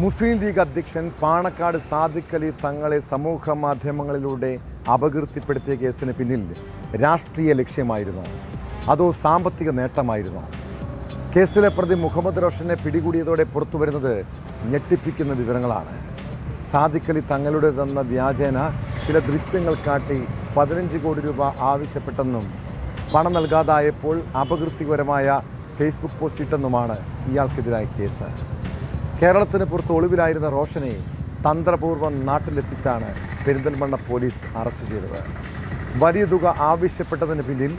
മുസ്ലിം league അധ്യക്ഷൻ പാണക്കാട് സാദിഖ് അലി തങ്ങളെ സമൂഹ മാധ്യമങ്ങളിലൂടെ അപകീർത്തിപ്പെടുത്തിയ കേസിന് പിന്നിൽ രാഷ്ട്രീയ ലക്ഷ്യമായിരുന്നോ അതോ സാമ്പത്തിക നേട്ടമായിരുന്നോ? കേസിലെ പ്രതി മുഹമ്മദ് റോഷനെ പിടികൂടിയതോടെ പുറത്തുവരുന്നത് ഞെട്ടിപ്പിക്കുന്ന വിവരങ്ങളാണ്. സാദിഖ് അലി തങ്ങളുടേതെന്ന വ്യാജേന ചില ദൃശ്യങ്ങൾ കാട്ടി 15 കോടി രൂപ ആവശ്യപ്പെട്ടെന്നും പണം നൽകാതായപ്പോൾ അപകീർത്തികരമായ ഫേസ്ബുക്ക് പോസ്റ്റ് ഇട്ടെന്നുമാണ് ഇയാൾക്കെതിരായ കേസ്. കേരളത്തിന് പുറത്ത് ഒളിവിലായിരുന്ന റോഷനെ തന്ത്രപൂർവ്വം നാട്ടിലെത്തിച്ചാണ് പെരിന്തൽമണ്ണ പോലീസ് അറസ്റ്റ് ചെയ്തത്. വലിയ തുക ആവശ്യപ്പെട്ടതിന് പിന്നിൽ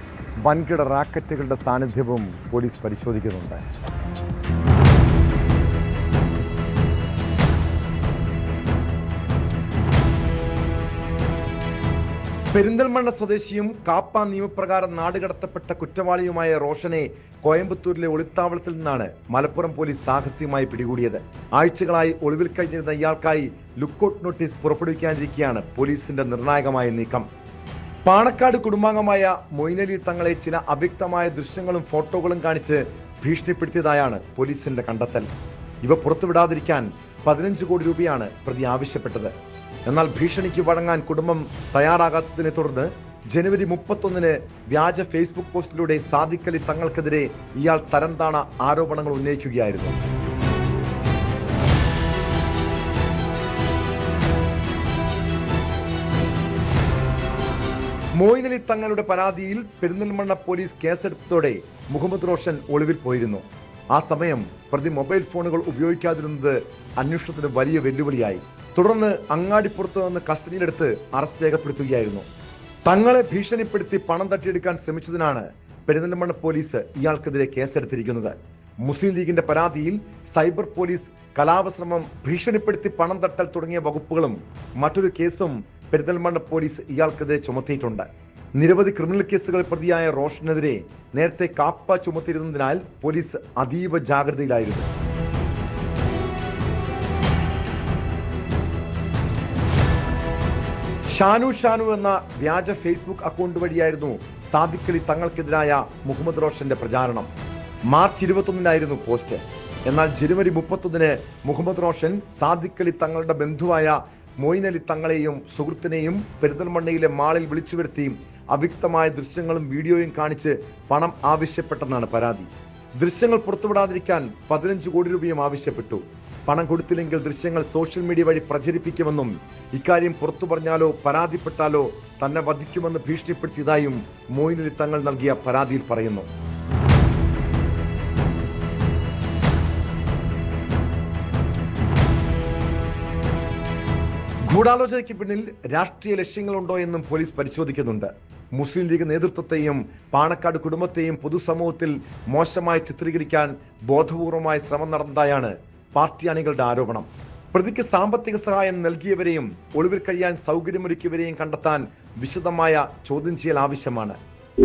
വൻകിട റാക്കറ്റുകളുടെ സാന്നിധ്യവും പോലീസ് പരിശോധിക്കുന്നുണ്ട്. പെരിന്തൽമണ്ണ സ്വദേശിയും കാപ്പ നിയമപ്രകാരം നാടുകടത്തപ്പെട്ട കുറ്റവാളിയുമായ റോഷനെ കോയമ്പത്തൂരിലെ ഒളിത്താവളത്തിൽ നിന്നാണ് മലപ്പുറം പോലീസ് സാഹസികമായി പിടികൂടിയത്. ആഴ്ചകളായി ഒളിവിൽ കഴിഞ്ഞിരുന്ന ഇയാൾക്കായി ലുക്കൌട്ട് നോട്ടീസ് പുറപ്പെടുവിക്കാനിരിക്കെയാണ് പോലീസിന്റെ നിർണായകമായ നീക്കം. പാണക്കാട് കുടുംബാംഗമായ മൊയ്നലി തങ്ങളെ ചില അവ്യക്തമായ ദൃശ്യങ്ങളും ഫോട്ടോകളും കാണിച്ച് ഭീഷണിപ്പെടുത്തിയതായാണ് പോലീസിന്റെ കണ്ടെത്തൽ. ഇവ പുറത്തുവിടാതിരിക്കാൻ 15 കോടി രൂപയാണ് പ്രതി ആവശ്യപ്പെട്ടത്. എന്നാൽ ഭീഷണിക്ക് വഴങ്ങാൻ കുടുംബം തയ്യാറാകാത്തതിനെ തുടർന്ന് ജനുവരി 31-ന് വ്യാജ ഫേസ്ബുക്ക് പോസ്റ്റിലൂടെ സാദിഖ് അലി തങ്ങൾക്കെതിരെ ഇയാൾ തരംതാണ ആരോപണങ്ങൾ ഉന്നയിക്കുകയായിരുന്നു. മൊയ്നലി തങ്ങളുടെ പരാതിയിൽ പെരിന്തൽമണ്ണ പോലീസ് കേസെടുത്തതോടെ മുഹമ്മദ് റോഷൻ ഒളിവിൽ പോയിരുന്നു. ആ സമയം പ്രതി മൊബൈൽ ഫോണുകൾ ഉപയോഗിക്കാതിരുന്നത് അന്വേഷണത്തിന് വലിയ വെല്ലുവിളിയായി. തുടർന്ന് അങ്ങാടിപ്പുറത്ത് നിന്ന് കസ്റ്റഡിയിലെടുത്ത് അറസ്റ്റ് രേഖപ്പെടുത്തുകയായിരുന്നു. തങ്ങളെ ഭീഷണിപ്പെടുത്തി പണം തട്ടിയെടുക്കാൻ ശ്രമിച്ചതിനാണ് പെരിന്തൽമണ്ണ പോലീസ് ഇയാൾക്കെതിരെ കേസെടുത്തിരിക്കുന്നത്. മുസ്ലിം ലീഗിന്റെ പരാതിയിൽ സൈബർ പോലീസ് കലാപശ്രമം, ഭീഷണിപ്പെടുത്തി പണം തട്ടൽ തുടങ്ങിയ വകുപ്പുകളും മറ്റൊരു കേസും പെരിന്തൽമണ്ണ പോലീസ് ഇയാൾക്കെതിരെ ചുമത്തിയിട്ടുണ്ട്. നിരവധി ക്രിമിനൽ കേസുകൾ പ്രതിയായ റോഷനെതിരെ നേരത്തെ കാപ്പ ചുമത്തിയിരുന്നതിനാൽ പോലീസ് അതീവ ജാഗ്രതയിലായിരുന്നു. ഷാനു എന്ന വ്യാജ ഫേസ്ബുക്ക് അക്കൗണ്ട് വഴിയായിരുന്നു സാദിഖ് അലി തങ്ങൾക്കെതിരായ മുഹമ്മദ് റോഷന്റെ പ്രചാരണം. മാർച്ച് 21-നായിരുന്നു പോസ്റ്റ്. എന്നാൽ ജനുവരി 31-ന് മുഹമ്മദ് റോഷൻ സാദിഖ് അലി തങ്ങളുടെ ബന്ധുവായ മൊയ്നലി തങ്ങളെയും സുഹൃത്തിനെയും പെരിന്തൽമണ്ണയിലെ മാളിൽ വിളിച്ചു വരുത്തി അവ്യക്തമായ ദൃശ്യങ്ങളും വീഡിയോയും കാണിച്ച് പണം ആവശ്യപ്പെട്ടെന്നാണ് പരാതി. ദൃശ്യങ്ങൾ പുറത്തുവിടാതിരിക്കാൻ 15 കോടി രൂപയും ആവശ്യപ്പെട്ടു. പണം കൊടുത്തില്ലെങ്കിൽ ദൃശ്യങ്ങൾ സോഷ്യൽ മീഡിയ വഴി പ്രചരിപ്പിക്കുമെന്നും ഇക്കാര്യം പുറത്തു പറഞ്ഞാലോ പരാതിപ്പെട്ടാലോ തന്നെ വധിക്കുമെന്ന് ഭീഷണിപ്പെടുത്തിയതായും മൊയ്നലി തങ്ങൾ നൽകിയ പരാതിയിൽ പറയുന്നു. ഗൂഢാലോചനയ്ക്ക് പിന്നിൽ രാഷ്ട്രീയ ലക്ഷ്യങ്ങളുണ്ടോ എന്നും പോലീസ് പരിശോധിക്കുന്നുണ്ട്. മുസ്ലിം ലീഗ് നേതൃത്വത്തെയും പാണക്കാട് കുടുംബത്തെയും പൊതുസമൂഹത്തിൽ മോശമായി ചിത്രീകരിക്കാൻ ബോധപൂർവമായ ശ്രമം നടന്നതായാണ് പാർട്ടി അണികളുടെ ആരോപണം. പ്രതിക്ക് സാമ്പത്തിക സഹായം നൽകിയവരെയും ഒളിവിൽ കഴിയാൻ സൗകര്യമൊരുക്കിയവരെയും കണ്ടെത്താൻ വിശദമായ ചോദ്യം ചെയ്യൽ ആവശ്യമാണ്.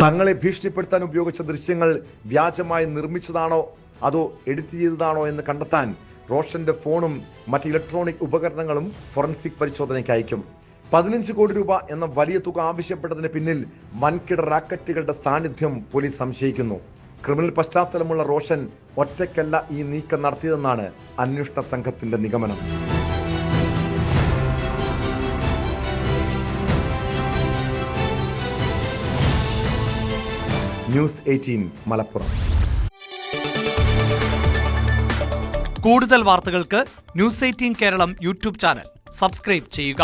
തങ്ങളെ ഭീഷണിപ്പെടുത്താൻ ഉപയോഗിച്ച ദൃശ്യങ്ങൾ വ്യാജമായി നിർമ്മിച്ചതാണോ അതോ എഡിറ്റ് ചെയ്തതാണോ എന്ന് കണ്ടെത്താൻ റോഷന്റെ ഫോണും മറ്റ് ഇലക്ട്രോണിക് ഉപകരണങ്ങളും ഫോറൻസിക് പരിശോധനയ്ക്ക് അയക്കും. 15 കോടി രൂപ എന്ന വലിയ തുക ആവശ്യപ്പെട്ടതിന് പിന്നിൽ വൻകിട റാക്കറ്റുകളുടെ സാന്നിധ്യം പോലീസ് സംശയിക്കുന്നു. ക്രിമിനൽ പശ്ചാത്തലമുള്ള റോഷൻ ഒറ്റയ്ക്കല്ല ഈ നീക്കം നടത്തിയതെന്നാണ് അന്വേഷണ സംഘത്തിന്റെ നിഗമനം. ന്യൂസ് 18 മലപ്പുറം. കൂടുതൽ വാർത്തകൾക്ക് news 18 Keralam YouTube channel subscribe ചെയ്യുക.